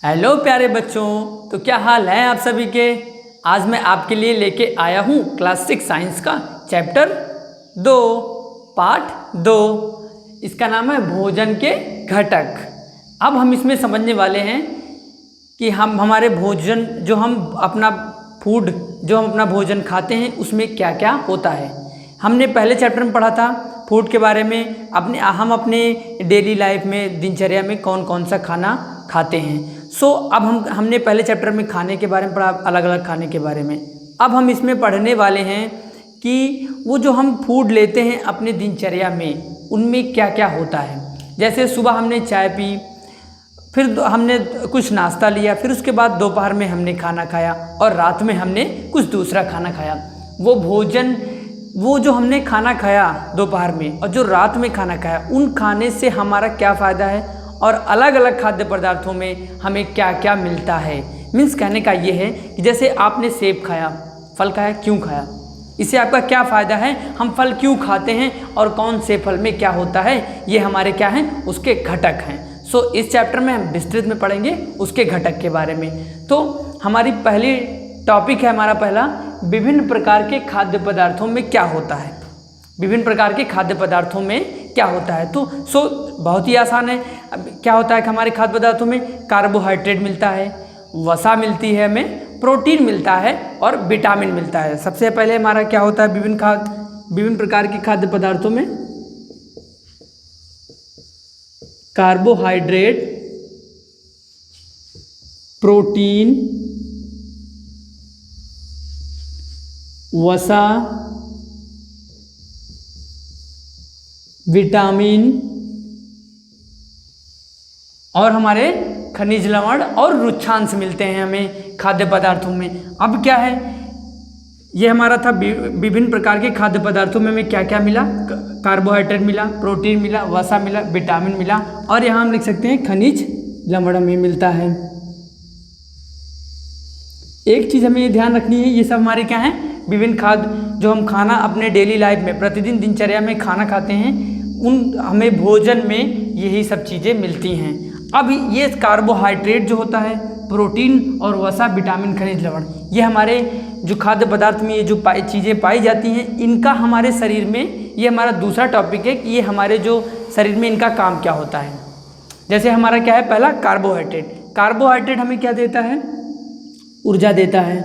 Hello प्यारे बच्चों, तो क्या हाल है आप सभी के। आज मैं आपके लिए लेके आया हूँ क्लास 6 साइंस का चैप्टर 2 पार्ट 2। इसका नाम है भोजन के घटक। अब हम इसमें समझने वाले हैं कि हम हमारे भोजन जो हम अपना भोजन खाते हैं उसमें क्या क्या होता है। हमने पहले चैप्टर में पढ़ा था फूड के बारे में, हम अपने डेली लाइफ में दिनचर्या में कौन कौन सा खाना खाते हैं। अब हमने पहले चैप्टर में खाने के बारे में पढ़ा, अलग अलग खाने के बारे में। अब हम इसमें पढ़ने वाले हैं कि वो जो हम फूड लेते हैं अपने दिनचर्या में उनमें क्या क्या होता है। जैसे सुबह हमने चाय पी, फिर हमने कुछ नाश्ता लिया, फिर उसके बाद दोपहर में हमने खाना खाया और रात में हमने कुछ दूसरा खाना खाया। वो जो हमने खाना खाया दोपहर में और जो रात में खाना खाया, उन खाने से हमारा क्या फ़ायदा है और अलग अलग खाद्य पदार्थों में हमें क्या क्या मिलता है। मीन्स कहने का ये है कि जैसे आपने सेब खाया, फल खाया, क्यों खाया, इससे आपका क्या फ़ायदा है, हम फल क्यों खाते हैं और कौन से फल में क्या होता है, ये हमारे क्या हैं, उसके घटक हैं। इस चैप्टर में हम विस्तृत में पढ़ेंगे उसके घटक के बारे में। तो हमारी पहली टॉपिक है, हमारा पहला, विभिन्न प्रकार के खाद्य पदार्थों में क्या होता है। विभिन्न प्रकार के खाद्य पदार्थों में क्या होता है, तो बहुत ही आसान है। अब क्या होता है कि हमारे खाद्य पदार्थों में कार्बोहाइड्रेट मिलता है, वसा मिलती है, हमें प्रोटीन मिलता है और विटामिन मिलता है। सबसे पहले हमारा क्या होता है विभिन्न प्रकार के खाद्य पदार्थों में कार्बोहाइड्रेट, प्रोटीन, वसा, विटामिन और हमारे खनिज लवण और रुक्षांश मिलते हैं हमें खाद्य पदार्थों में। अब क्या है, ये हमारा था विभिन्न प्रकार के खाद्य पदार्थों में हमें क्या क्या मिला, कार्बोहाइड्रेट मिला, प्रोटीन मिला, वसा मिला, विटामिन मिला और यहाँ हम लिख सकते हैं खनिज लवण हमें मिलता है। एक चीज़ हमें ध्यान रखनी है, ये सब हमारे क्या हैं, विभिन्न खाद्य जो हम खाना अपने डेली लाइफ में प्रतिदिन दिनचर्या में खाना खाते हैं, उन हमें भोजन में यही सब चीज़ें मिलती हैं। अब ये कार्बोहाइड्रेट जो होता है, प्रोटीन और वसा, विटामिन, खनिज लवण, ये हमारे जो खाद्य पदार्थ में ये जो चीज़ें पाई जाती हैं, इनका हमारे शरीर में, ये हमारा दूसरा टॉपिक है कि ये हमारे जो शरीर में इनका काम क्या होता है। जैसे हमारा क्या है, पहला कार्बोहाइड्रेट हमें क्या देता है, ऊर्जा देता है।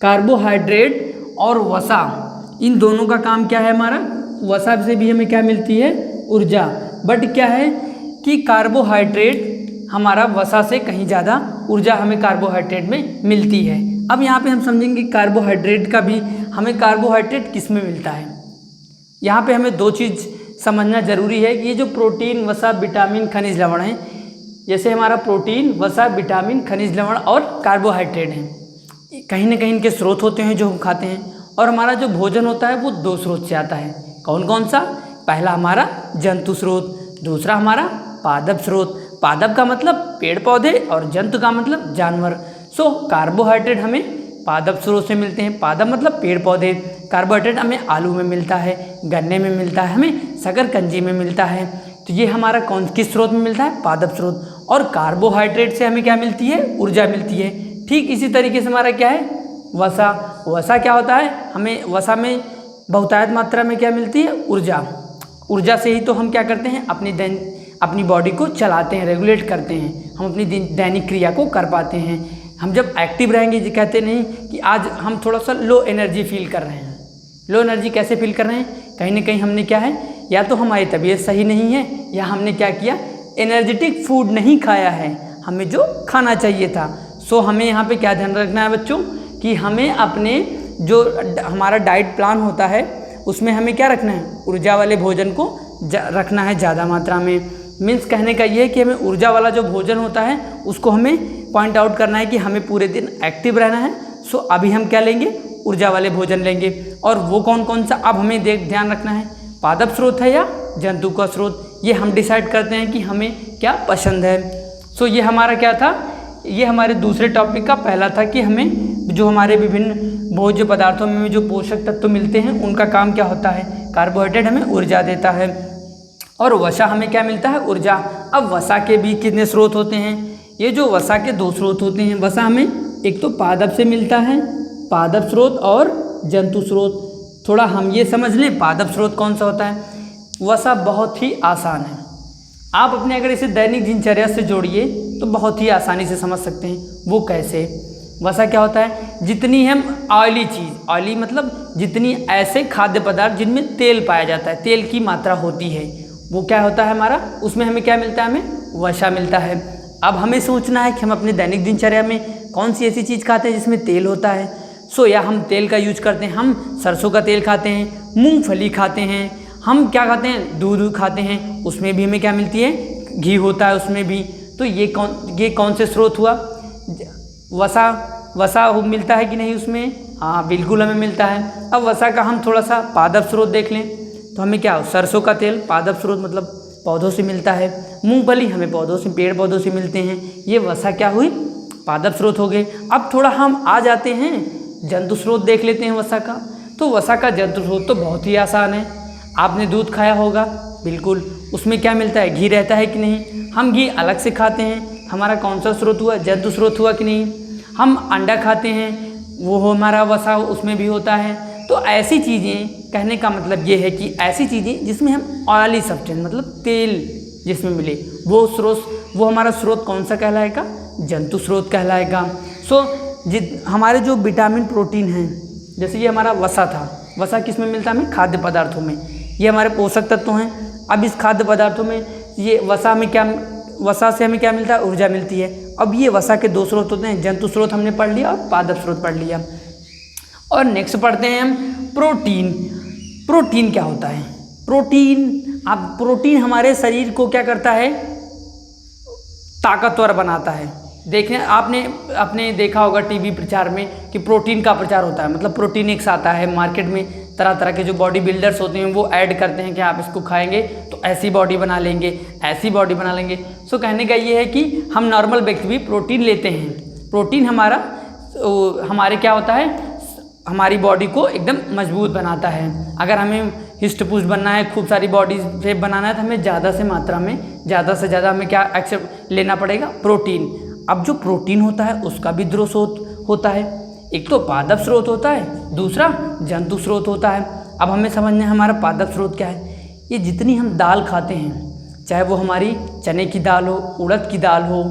कार्बोहाइड्रेट और वसा, इन दोनों का काम क्या है, हमारा वसा से भी हमें क्या मिलती है, ऊर्जा। बट क्या है कि कार्बोहाइड्रेट हमारा वसा से कहीं ज़्यादा ऊर्जा हमें कार्बोहाइड्रेट में मिलती है। अब यहाँ पे हम समझेंगे कार्बोहाइड्रेट का भी, हमें कार्बोहाइड्रेट किस में मिलता है। यहाँ पे हमें दो चीज़ समझना ज़रूरी है कि ये जो प्रोटीन, वसा, विटामिन, खनिज लवण है, जैसे हमारा प्रोटीन, वसा, विटामिन, खनिज लवण और कार्बोहाइड्रेट हैं, कहीं ना कहीं इनके स्रोत होते हैं जो हम खाते हैं। और हमारा जो भोजन होता है वो दो स्रोत से आता है। कौन कौन सा, पहला हमारा जंतु स्रोत, दूसरा हमारा पादप स्रोत। पादप का मतलब पेड़ पौधे और जंतु का मतलब जानवर। कार्बोहाइड्रेट हमें पादप स्रोत से मिलते हैं, पादप मतलब पेड़ पौधे। कार्बोहाइड्रेट हमें आलू में मिलता है, गन्ने में मिलता है, हमें शकरकंजी में मिलता है। तो ये हमारा किस स्रोत में मिलता है, पादप स्रोत। और कार्बोहाइड्रेट से हमें क्या मिलती है, ऊर्जा मिलती है। ठीक इसी तरीके से हमारा क्या है, वसा क्या होता है, हमें वसा में बहुतायत मात्रा में क्या मिलती है, ऊर्जा से ही तो हम क्या करते हैं, अपनी बॉडी को चलाते हैं, रेगुलेट करते हैं, हम अपनी दैनिक क्रिया को कर पाते हैं। हम जब एक्टिव रहेंगे, जी कहते नहीं कि आज हम थोड़ा सा लो एनर्जी फील कर रहे हैं। लो एनर्जी कैसे फील कर रहे हैं, कहीं ना कहीं हमने क्या है, या तो हमारी तबीयत सही नहीं है, या हमने क्या किया, एनर्जेटिक फूड नहीं खाया है हमें जो खाना चाहिए था। हमें यहाँ पे क्या ध्यान रखना है बच्चों, कि हमें अपने जो हमारा डाइट प्लान होता है उसमें हमें क्या रखना है, ऊर्जा वाले भोजन को रखना है ज़्यादा मात्रा में। मीन्स कहने का ये है कि हमें ऊर्जा वाला जो भोजन होता है उसको हमें पॉइंट आउट करना है कि हमें पूरे दिन एक्टिव रहना है। अभी हम क्या लेंगे, ऊर्जा वाले भोजन लेंगे। और वो कौन कौन सा, अब हमें ध्यान रखना है, पादप स्रोत है या जंतु का स्रोत, ये हम डिसाइड करते हैं कि हमें क्या पसंद है। ये हमारा क्या था, ये हमारे दूसरे टॉपिक का पहला था कि हमें जो हमारे विभिन्न भोज्य पदार्थों में जो पोषक तत्व मिलते हैं उनका काम क्या होता है। कार्बोहाइड्रेट हमें ऊर्जा देता है और वसा हमें क्या मिलता है, ऊर्जा। अब वसा के भी कितने स्रोत होते हैं, ये जो वसा के दो स्रोत होते हैं, वसा हमें एक तो पादप से मिलता है, पादप स्रोत और जंतु स्रोत। थोड़ा हम ये समझ लें पादप स्रोत कौन सा होता है। वसा बहुत ही आसान है, आप अपने अगर इसे दैनिक दिनचर्या से जोड़िए तो बहुत ही आसानी से समझ सकते हैं। वो कैसे? वसा क्या होता है? जितनी हम ऑयली चीज़, ऑयली मतलब जितनी ऐसे खाद्य पदार्थ जिनमें तेल पाया जाता है, तेल की मात्रा होती है, वो क्या होता है हमारा, उसमें हमें क्या मिलता है, हमें वसा मिलता है। अब हमें सोचना है कि हम अपने दैनिक दिनचर्या में कौन सी ऐसी चीज़ खाते हैं जिसमें तेल होता है। या हम तेल का यूज करते हैं, हम सरसों का तेल खाते हैं, मूंगफली खाते हैं, हम क्या खाते हैं, दूध खाते हैं, उसमें भी हमें क्या मिलती है, घी होता है उसमें भी। तो ये कौन से स्रोत हुआ? वसा मिलता है कि नहीं उसमें? हाँ बिल्कुल हमें मिलता है। अब वसा का हम थोड़ा सा पादप स्रोत देख लें तो हमें क्या, सरसों का तेल पादप स्रोत मतलब पौधों से मिलता है, मूंगफली हमें पौधों से, पेड़ पौधों से मिलते हैं, ये वसा क्या हुई, पादप स्रोत हो गए। अब थोड़ा हम आ जाते हैं जंतु स्रोत देख लेते हैं वसा का। तो वसा का जंतु स्रोत तो बहुत ही आसान है। आपने दूध खाया होगा, बिल्कुल, उसमें क्या मिलता है, घी रहता है कि नहीं? हम घी अलग से खाते हैं, हमारा कौन सा स्रोत हुआ, जंतु स्रोत हुआ कि नहीं? हम अंडा खाते हैं, वो हमारा वसा उसमें भी होता है। तो ऐसी चीज़ें, कहने का मतलब ये है कि ऐसी चीज़ें जिसमें हम ऑयली सब्सटेंस मतलब तेल जिसमें मिले, वो हमारा स्रोत कौन सा कहलाएगा, जंतु स्रोत कहलाएगा। हमारे जो विटामिन प्रोटीन हैं, जैसे ये हमारा वसा था, वसा किस में मिलता है हमें, खाद्य पदार्थों में, ये हमारे पोषक तत्व हैं। अब इस खाद्य पदार्थों में ये वसा से हमें क्या मिलता है, ऊर्जा मिलती है। अब ये वसा के दो स्रोत होते हैं, जंतु स्रोत हमने पढ़ लिया और पादप स्रोत पढ़ लिया। और नेक्स्ट पढ़ते हैं हम प्रोटीन। प्रोटीन क्या होता है? प्रोटीन हमारे शरीर को क्या करता है, ताकतवर बनाता है। देखें, आपने देखा होगा टीवी प्रचार में कि प्रोटीन का प्रचार होता है, मतलब प्रोटीन एक्स आता है मार्केट में, तरह तरह के जो बॉडी बिल्डर्स होते हैं वो ऐड करते हैं कि आप इसको खाएंगे तो ऐसी बॉडी बना लेंगे, ऐसी बॉडी बना लेंगे। सो कहने का ये है कि हम नॉर्मल व्यक्ति भी प्रोटीन लेते हैं। प्रोटीन हमारे क्या होता है, हमारी बॉडी को एकदम मजबूत बनाता है। अगर हमें हिस्ट पुष्ट बनना है, खूब सारी बॉडी शेप बनाना है, तो हमें ज़्यादा से मात्रा में, ज़्यादा से ज़्यादा हमें क्या एक्सेप्ट लेना पड़ेगा, प्रोटीन। अब जो प्रोटीन होता है उसका भी दो स्रोत होता है, एक तो पादप स्रोत होता है, दूसरा जंतु स्रोत होता है। अब हमें समझना है हमारा पादप स्रोत क्या है। ये जितनी हम दाल खाते हैं, चाहे वो हमारी चने की दाल हो, उड़द की दाल हो,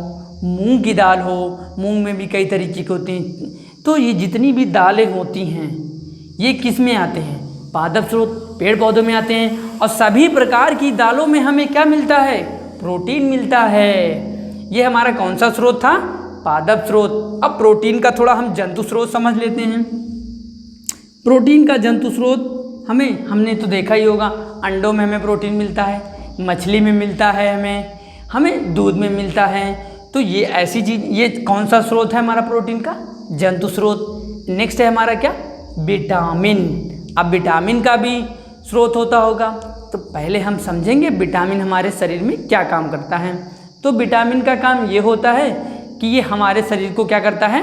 मूंग की दाल हो, मूंग में भी कई तरीके के होते हैं, तो ये जितनी भी दालें होती हैं ये किस में आते हैं, पादप स्रोत, पेड़ पौधों में आते हैं। और सभी प्रकार की दालों में हमें क्या मिलता है, प्रोटीन मिलता है। ये हमारा कौन सा स्रोत था, पादप स्रोत। अब प्रोटीन का थोड़ा हम जंतु स्रोत समझ लेते हैं। प्रोटीन का जंतु स्रोत हमने तो देखा ही होगा, अंडों में हमें प्रोटीन मिलता है, मछली में मिलता है, हमें दूध में मिलता है। तो ये ऐसी चीज़, ये कौन सा स्रोत है हमारा प्रोटीन का, जंतु स्रोत। नेक्स्ट है हमारा क्या, विटामिन। अब विटामिन का भी स्रोत होता होगा, तो पहले हम समझेंगे विटामिन हमारे शरीर में क्या काम करता है। तो विटामिन का काम ये होता है कि ये हमारे शरीर को क्या करता है,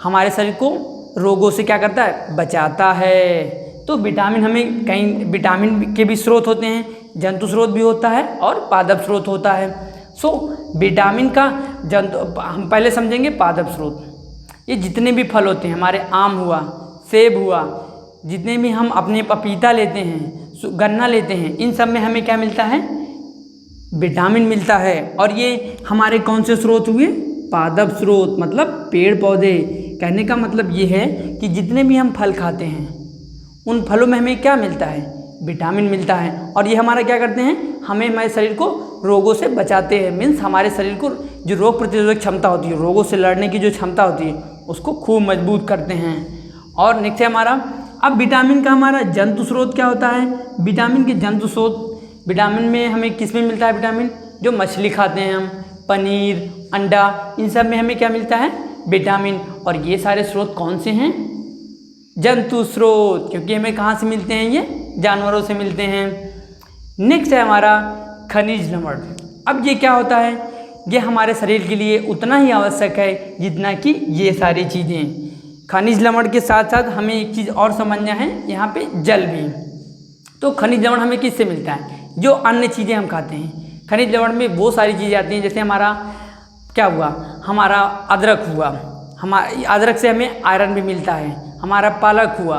हमारे शरीर को रोगों से क्या करता है, बचाता है। तो विटामिन हमें कई विटामिन के भी स्रोत होते हैं, जंतु स्रोत भी होता है और पादप स्रोत होता है। विटामिन का हम पहले समझेंगे पादप स्रोत। ये जितने भी फल होते हैं, हमारे आम हुआ, सेब हुआ, जितने भी हम अपने पपीता लेते हैं, गन्ना लेते हैं, इन सब में हमें क्या मिलता है, विटामिन मिलता है। और ये हमारे कौन से स्रोत हुए, पादप स्रोत, मतलब पेड़ पौधे। कहने का मतलब ये है कि जितने भी हम फल खाते हैं उन फलों में हमें क्या मिलता है, विटामिन मिलता है। और ये हमारा क्या करते हैं, हमारे शरीर को रोगों से बचाते हैं। मीन्स हमारे शरीर को जो रोग प्रतिरोधक क्षमता होती है, रोगों से लड़ने की जो क्षमता होती है, उसको खूब मजबूत करते हैं। और नेक्स्ट है हमारा, अब विटामिन का हमारा जंतु स्रोत क्या होता है। विटामिन के जंतु स्रोत, विटामिन में हमें किस में मिलता है विटामिन, जो मछली खाते हैं हम, पनीर, अंडा, इन सब में हमें क्या मिलता है, विटामिन। और ये सारे स्रोत कौन से हैं, जंतु स्रोत, क्योंकि हमें कहाँ से मिलते हैं, ये जानवरों से मिलते हैं। नेक्स्ट है हमारा खनिज लवण। अब ये क्या होता है, ये हमारे शरीर के लिए उतना ही आवश्यक है जितना कि ये सारी चीज़ें। खनिज लवण के साथ साथ हमें एक चीज़ और समझना है, यहाँ पे जल भी। तो खनिज लवण हमें किससे मिलता है, जो अन्य चीज़ें हम खाते हैं। खनिज लवण में वो सारी चीज़ें आती हैं, जैसे हमारा क्या हुआ, हमारा अदरक हुआ, अदरक से हमें आयरन भी मिलता है, हमारा पालक हुआ,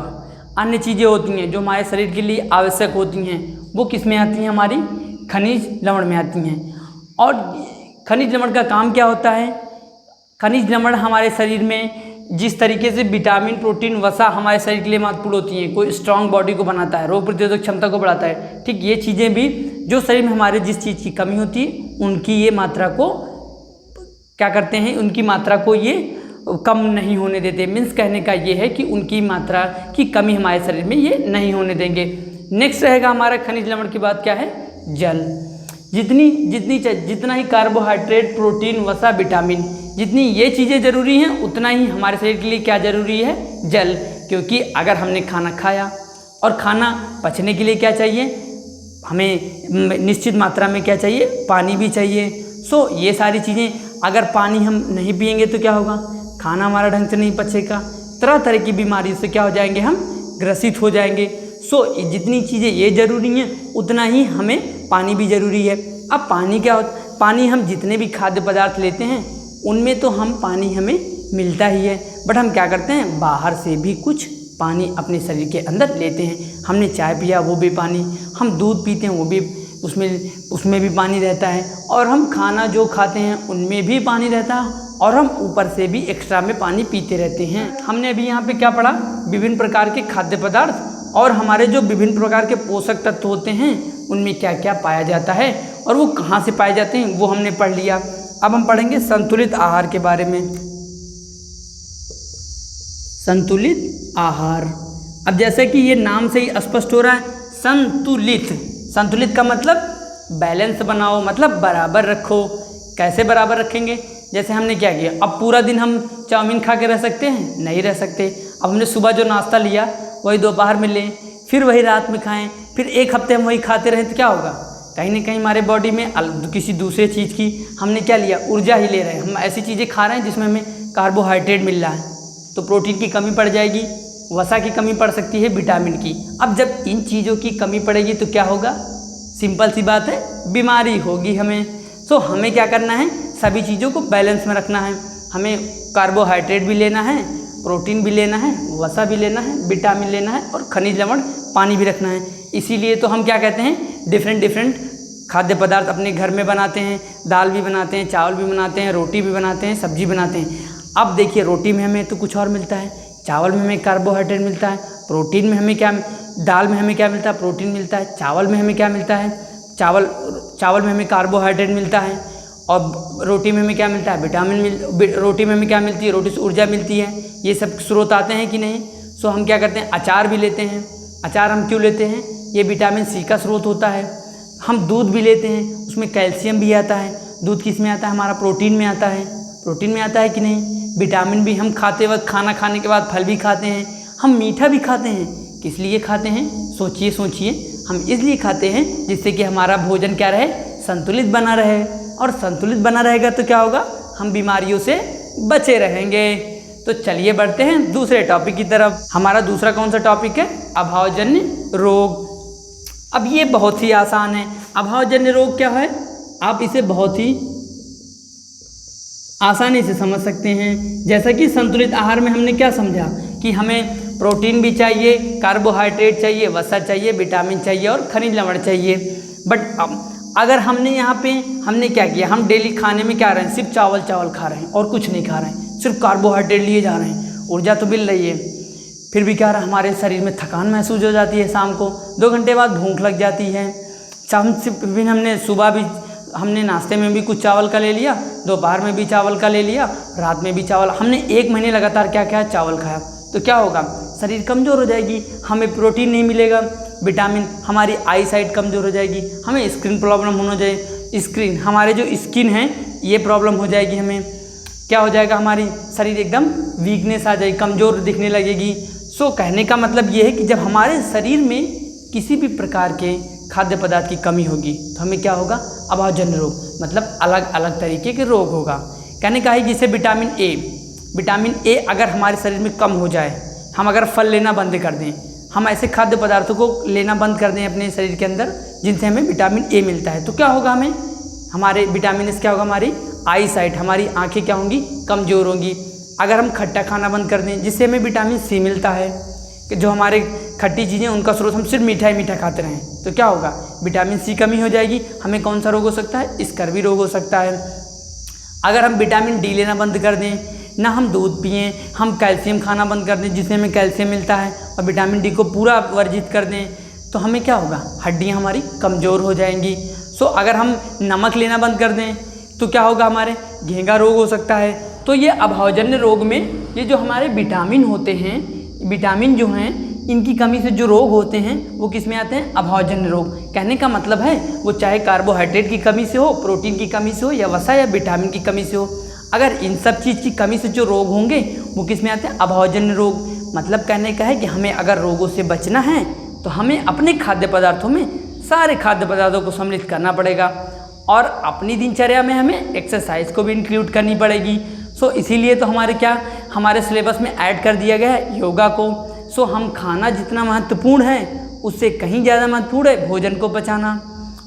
अन्य चीज़ें होती हैं जो हमारे शरीर के लिए आवश्यक होती हैं, वो किस में आती हैं, हमारी खनिज लवण में आती हैं। और खनिज लवण का काम क्या होता है, खनिज लवण हमारे शरीर में जिस तरीके से विटामिन, प्रोटीन, वसा हमारे शरीर के लिए महत्वपूर्ण होती हैं, कोई स्ट्रांग बॉडी को बनाता है, रोग प्रतिरोधक क्षमता को बढ़ाता है, ठीक ये चीज़ें भी जो शरीर में हमारे जिस चीज़ की कमी होती है उनकी ये मात्रा को क्या करते हैं, उनकी मात्रा को ये कम नहीं होने देते। मीन्स कहने का ये है कि उनकी मात्रा की कमी हमारे शरीर में ये नहीं होने देंगे। नेक्स्ट रहेगा हमारा खनिज लवण की बात क्या है, जल। जितना ही कार्बोहाइड्रेट, प्रोटीन, वसा, विटामिन, जितनी ये चीज़ें ज़रूरी हैं उतना ही हमारे शरीर के लिए क्या ज़रूरी है, जल। क्योंकि अगर हमने खाना खाया और खाना पचने के लिए क्या चाहिए, हमें निश्चित मात्रा में क्या चाहिए, पानी भी चाहिए। सो ये सारी चीज़ें, अगर पानी हम नहीं पिएंगे तो क्या होगा, खाना हमारा ढंग से नहीं पचेगा, तरह तरह की बीमारी से क्या हो जाएंगे, हम ग्रसित हो जाएंगे। सो जितनी चीज़ें ये ज़रूरी हैं उतना ही हमें पानी भी ज़रूरी है। अब पानी क्या होता, पानी हम जितने भी खाद्य पदार्थ लेते हैं उनमें तो हम पानी हमें मिलता ही है, बट हम क्या करते हैं, बाहर से भी कुछ पानी अपने शरीर के अंदर लेते हैं। हमने चाय पिया वो भी पानी, हम दूध पीते हैं वो भी उसमें भी पानी रहता है, और हम खाना जो खाते हैं उनमें भी पानी रहता है, और हम ऊपर से भी एक्स्ट्रा में पानी पीते रहते हैं। हमने अभी यहाँ पे क्या पढ़ा, विभिन्न प्रकार के खाद्य पदार्थ और हमारे जो विभिन्न प्रकार के पोषक तत्व होते हैं उनमें क्या क्या पाया जाता है और वो कहाँ से पाए जाते हैं वो हमने पढ़ लिया। अब हम पढ़ेंगे संतुलित आहार के बारे में। संतुलित आहार, अब जैसे कि ये नाम से ही स्पष्ट हो रहा है, संतुलित का मतलब बैलेंस बनाओ, मतलब बराबर रखो। कैसे बराबर रखेंगे, जैसे हमने क्या किया, अब पूरा दिन हम चाउमीन खा के रह सकते हैं, नहीं रह सकते। अब हमने सुबह जो नाश्ता लिया वही दोपहर में लें, फिर वही रात में खाएं, फिर एक हफ्ते हम वही खाते रहें तो क्या होगा, कहीं ना कहीं हमारे बॉडी में किसी दूसरे चीज़ की हमने क्या लिया, ऊर्जा ही ले रहे हैं। हम ऐसी चीज़ें खा रहे हैं जिसमें हमें कार्बोहाइड्रेट मिल रहा है, तो प्रोटीन की कमी पड़ जाएगी, वसा की कमी पड़ सकती है, विटामिन की। अब जब इन चीज़ों की कमी पड़ेगी तो क्या होगा, सिंपल सी बात है, बीमारी होगी हमें। तो हमें क्या करना है, सभी चीज़ों को बैलेंस में रखना है। हमें कार्बोहाइड्रेट भी लेना है, प्रोटीन भी लेना है, वसा भी लेना है, विटामिन लेना है, और खनिज लवण, पानी भी रखना है। इसीलिए तो हम क्या कहते हैं, डिफरेंट खाद्य पदार्थ अपने घर में बनाते हैं, दाल भी बनाते हैं, चावल भी बनाते हैं, रोटी भी बनाते हैं, सब्जी बनाते हैं। अब देखिए, रोटी में हमें तो कुछ और मिलता है, चावल में हमें कार्बोहाइड्रेट मिलता है, प्रोटीन में हमें क्या, दाल में हमें क्या मिलता है, प्रोटीन मिलता है, चावल में हमें क्या मिलता है, चावल में हमें कार्बोहाइड्रेट मिलता है, और रोटी में हमें क्या मिलता है, विटामिन रोटी में हमें क्या मिलती है, रोटी से ऊर्जा मिलती है। ये सब स्रोत आते हैं कि नहीं। सो हम क्या करते हैं, अचार भी लेते हैं। अचार हम क्यों लेते हैं, ये विटामिन सी का स्रोत होता है। हम दूध भी लेते हैं, उसमें कैल्शियम भी आता है। दूध किस में आता है, हमारा प्रोटीन में आता है, प्रोटीन में आता है कि नहीं। विटामिन भी हम खाते वक्त, खाना खाने के बाद फल भी खाते हैं, हम मीठा भी खाते हैं। किस लिए खाते हैं, सोचिए, हम इसलिए खाते हैं जिससे कि हमारा भोजन क्या रहे, संतुलित बना रहे, और संतुलित बना रहेगा तो क्या होगा, हम बीमारियों से बचे रहेंगे। तो चलिए बढ़ते हैं दूसरे टॉपिक की तरफ। हमारा दूसरा कौन सा टॉपिक है, अभावजन्य रोग। अब ये बहुत ही आसान है। अभावजन्य रोग क्या है, आप इसे बहुत ही आसानी से समझ सकते हैं। जैसा कि संतुलित आहार में हमने क्या समझा कि हमें प्रोटीन भी चाहिए, कार्बोहाइड्रेट चाहिए, वसा चाहिए, विटामिन चाहिए और खनिज लवण चाहिए। बट अगर हमने यहाँ पे हमने क्या किया, हम डेली खाने में क्या रहे हैं, सिर्फ चावल खा रहे हैं और कुछ नहीं खा रहे हैं, सिर्फ कार्बोहाइड्रेट लिए जा रहे हैं, ऊर्जा तो मिल रही है, फिर भी क्या रहा, हमारे शरीर में थकान महसूस हो जाती है, शाम को 2 घंटे बाद भूख लग जाती है। शाम से फिर हमने सुबह भी हमने नाश्ते में भी कुछ चावल का ले लिया, दोपहर में भी चावल का ले लिया, रात में भी चावल, हमने 1 महीने लगातार क्या क्या चावल खाया, तो क्या होगा, शरीर कमज़ोर हो जाएगी, हमें प्रोटीन नहीं मिलेगा, विटामिन, हमारी आई साइट कमज़ोर हो जाएगी, हमें स्किन प्रॉब्लम होना जाए, स्किन हमारे जो स्किन है ये प्रॉब्लम हो जाएगी, हमें क्या हो जाएगा, हमारी शरीर एकदम वीकनेस आ जाएगी, कमज़ोर दिखने लगेगी। सो कहने का मतलब ये है कि जब हमारे शरीर में किसी भी प्रकार के खाद्य पदार्थ की कमी होगी तो हमें क्या होगा, अभावजन्य रोग, मतलब अलग अलग तरीके के रोग होगा। कहने का है जैसे विटामिन ए अगर हमारे शरीर में कम हो जाए, हम अगर फल लेना बंद कर दें, हम ऐसे खाद्य पदार्थों को लेना बंद कर दें अपने शरीर के अंदर जिनसे हमें विटामिन ए मिलता है, तो क्या होगा, हमें हमारे विटामिन से क्या होगा, हमारी आई साइट, हमारी आंखें क्या होंगी, कमज़ोर होंगी। अगर हम खट्टा खाना बंद कर दें जिससे हमें विटामिन सी मिलता है, कि जो हमारे खट्टी चीज़ें उनका स्रोत हम सिर्फ मीठा ही मीठा खाते रहें, तो क्या होगा, विटामिन सी कमी हो जाएगी, हमें कौन सा रोग हो सकता है, स्कर्वी रोग हो सकता है। अगर हम विटामिन डी लेना बंद कर दें, ना हम दूध पिएं, हम कैल्शियम खाना बंद कर दें जिससे हमें कैल्शियम मिलता है, और विटामिन डी को पूरा वर्जित कर दें, तो हमें क्या होगा, हड्डियां हमारी कमज़ोर हो जाएंगी। सो अगर हम नमक लेना बंद कर दें तो क्या होगा, हमारे घेंघा रोग हो सकता है। तो ये अभावजन्य रोग में ये जो हमारे विटामिन होते हैं, विटामिन जो हैं इनकी कमी से जो रोग होते हैं वो किस में आते हैं, अभावजन्य रोग। कहने का मतलब है वो चाहे कार्बोहाइड्रेट की कमी से हो, प्रोटीन की कमी से हो, या वसा या विटामिन की कमी से हो, अगर इन सब चीज़ की कमी से जो रोग होंगे वो किस में आते हैं, अभावजन्य रोग। मतलब कहने का है कि हमें अगर रोगों से बचना है तो हमें अपने खाद्य पदार्थों में सारे खाद्य पदार्थों को सम्मिलित करना पड़ेगा, और अपनी दिनचर्या में हमें एक्सरसाइज को भी इंक्लूड करनी पड़ेगी। सो इसीलिए तो हमारे सिलेबस में ऐड कर दिया गया है योगा को। सो हम खाना जितना महत्वपूर्ण है उससे कहीं ज़्यादा महत्वपूर्ण है भोजन को पचाना,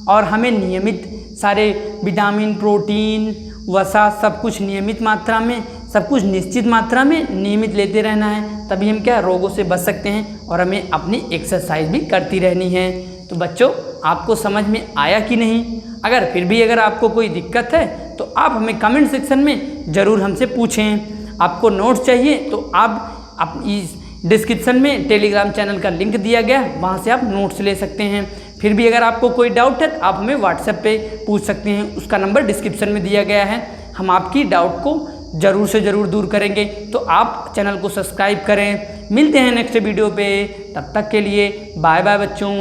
और हमें नियमित सारे विटामिन, प्रोटीन, वसा सब कुछ नियमित मात्रा में, सब कुछ निश्चित मात्रा में नियमित लेते रहना है, तभी हम क्या रोगों से बच सकते हैं, और हमें अपनी एक्सरसाइज भी करती रहनी है। तो बच्चों, आपको समझ में आया कि नहीं? अगर आपको कोई दिक्कत है तो आप हमें कमेंट सेक्शन में ज़रूर हमसे पूछें। आपको नोट्स चाहिए तो आप इस डिस्क्रिप्शन में टेलीग्राम चैनल का लिंक दिया गया है, वहाँ से आप नोट्स ले सकते हैं। फिर भी अगर आपको कोई डाउट है तो आप हमें व्हाट्सएप पे पूछ सकते हैं, उसका नंबर डिस्क्रिप्शन में दिया गया है। हम आपकी डाउट को ज़रूर से ज़रूर दूर करेंगे। तो आप चैनल को सब्सक्राइब करें। मिलते हैं नेक्स्ट वीडियो पे, तब तक के लिए बाय बाय बच्चों।